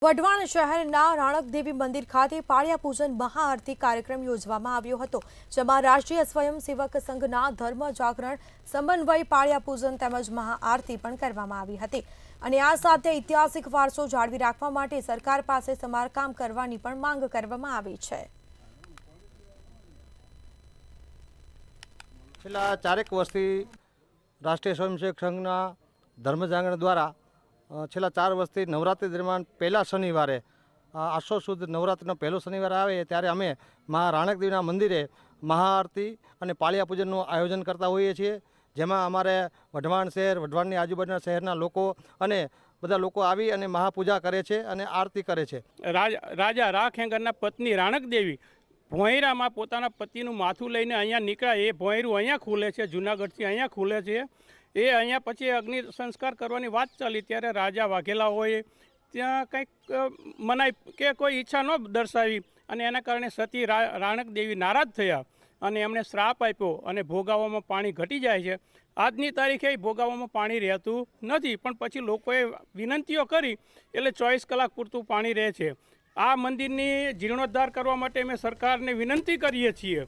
વઢવાણ શહેરના રાણકદેવી મંદિર ખાતે પાળિયા પૂજન મહાઆરતી કાર્યક્રમ યોજવામાં આવ્યો હતો, જેમાં રાષ્ટ્રીય સ્વયંસેવક સંઘના ધર્મ જાગરણ સમન્વય પાળિયા પૂજન તેમજ મહાઆરતી પણ કરવામાં આવી હતી અને આ સાથે ઐતિહાસિક વારસો જાળવી રાખવા માટે સરકાર પાસે સમારકામ કરવાની પણ માંગ કરવામાં આવી છે। છેલ્લા 4 વર્ષથી રાષ્ટ્રીય સ્વયંસેવક સંઘના ધર્મ જાગરણ દ્વારા છેલ્લા 4 વર્ષથી નવરાત્રિ દરમિયાન પહેલા શનિવારે આસો સુદ નવરાત્રિનો પહેલો શનિવાર આવે ત્યારે અમે મહા રાણકદેવીના મંદિરે મહાઆરતી અને પાળિયા પૂજનનું આયોજન કરતા હોઈએ છીએ, જેમાં અમારે વઢવાણ શહેર, વઢવાણની આજુબાજુના શહેરના લોકો અને બધા લોકો આવી અને મહાપૂજા કરે છે અને આરતી કરે છે। રાજા રાખેંગરના પત્ની રાણકદેવી ભોંયરામાં પોતાના પતિનું માથું લઈને અહીંયા નીકળ્યા। એ ભોંયરું અહીંયા ખુલે છે, જૂનાગઢથી અહીંયા ખુલે છે। એ અહીંયા પછી અગ્નિ સંસ્કાર કરવાની વાત ચાલી ત્યારે રાજા વાઘેલાઓએ ત્યાં કંઈક મનાઈ કે કોઈ ઈચ્છા ન દર્શાવી અને એના કારણે સતી રાણકદેવી નારાજ થયા અને એમણે શ્રાપ આપ્યો અને ભોગાવામાં પાણી ઘટી જાય છે। આજની તારીખે ભોગાવામાં પાણી રહેતું નથી, પણ પછી લોકોએ વિનંતીઓ કરી એટલે 24 કલાક પૂરતું પાણી રહે છે। આ મંદિરની જીર્ણોદ્ધાર કરવા માટે અમે સરકારને વિનંતી કરીએ છીએ